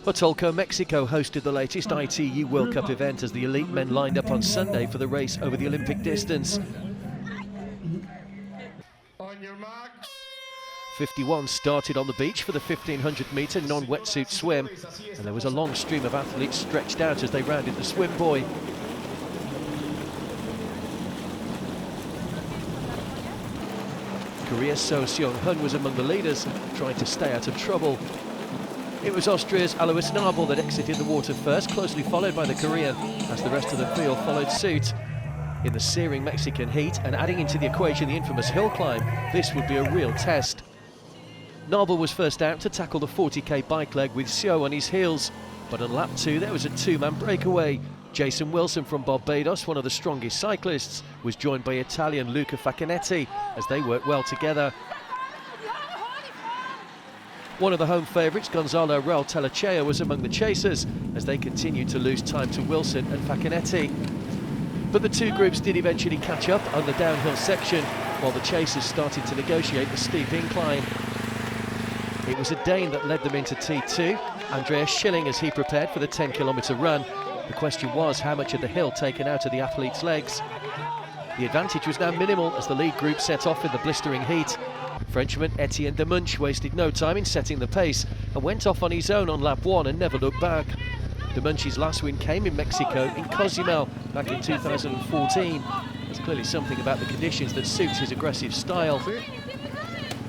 Huatulco, Mexico hosted the latest ITU World Cup event as the elite men lined up on Sunday for the race over the Olympic distance. On your mark. 51 started on the beach for the 1500-metre non-wetsuit swim, and there was a long stream of athletes stretched out as they rounded the swim buoy. Korea's So Seong-hun was among the leaders, trying to stay out of trouble. It was Austria's Alois Nabel that exited the water first, closely followed by the Korean, as the rest of the field followed suit. In the searing Mexican heat, and adding into the equation the infamous hill climb, this would be a real test. Nabel was first out to tackle the 40k bike leg with Seo on his heels, but on lap 2 there was a two-man breakaway. Jason Wilson from Barbados, one of the strongest cyclists, was joined by Italian Luca Facchinetti as they worked well together. One of the home favourites, Gonzalo Raul Telechea, was among the chasers as they continued to lose time to Wilson and Facchinetti. But the two groups did eventually catch up on the downhill section, while the chasers started to negotiate the steep incline. It was a Dane that led them into T2, Andreas Schilling, as he prepared for the 10-kilometre run. The question was how much of the hill taken out of the athlete's legs. The advantage was now minimal as the lead group set off in the blistering heat. Frenchman Etienne Diemunsch wasted no time in setting the pace and went off on his own on lap 1 and never looked back. Diemunsch's last win came in Mexico in Cozumel back in 2014. There's clearly something about the conditions that suits his aggressive style.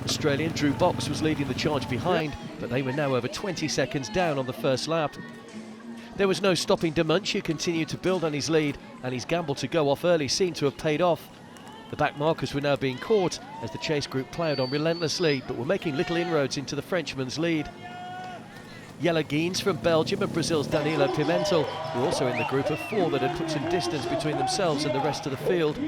Australian Drew Box was leading the charge behind, but they were now over 20 seconds down on the first lap. There was no stopping Diemunsch, who continued to build on his lead, and his gamble to go off early seemed to have paid off. The back markers were now being caught as the chase group ploughed on relentlessly, but were making little inroads into the Frenchman's lead. Jelle Geens from Belgium and Brazil's Danilo Pimentel were also in the group of 4 that had put some distance between themselves and the rest of the field.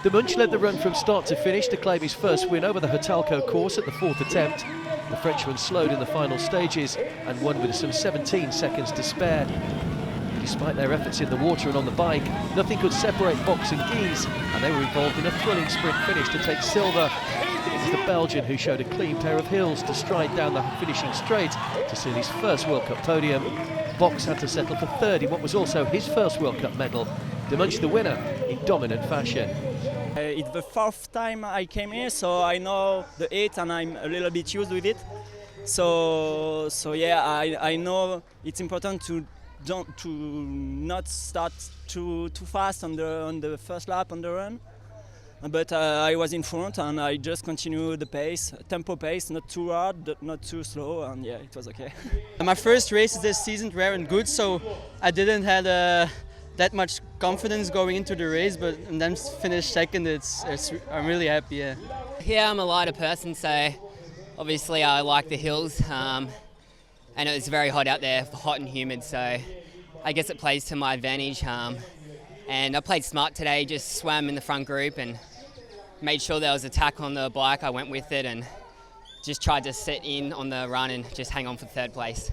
Diemunsch led the run from start to finish to claim his first win over the Huatulco course at the 4th attempt. The Frenchman slowed in the final stages and won with some 17 seconds to spare. Despite their efforts in the water and on the bike, nothing could separate Box and Geens, and they were involved in a thrilling sprint finish to take silver. It was the Belgian who showed a clean pair of hills to stride down the finishing straight to seal his first World Cup podium. Box had to settle for 3rd in what was also his first World Cup medal. Diemunsch the winner in dominant fashion. It's the 4th time I came here, so I know the heat and I'm a little bit used with it. So yeah, I know it's important to not start too fast on the first lap on the run. But I was in front and I just continued the pace, tempo pace, not too hard, not too slow, and yeah, it was okay. My first races this season weren't good, so I didn't have that much confidence going into the race, but and then finish second. I'm really happy. Yeah. Yeah, I'm a lighter person, so obviously I like the hills, and it was very hot out there, hot and humid, so I guess it plays to my advantage. And I played smart today, just swam in the front group and made sure there was a tack on the bike. I went with it and just tried to set in on the run and just hang on for 3rd place.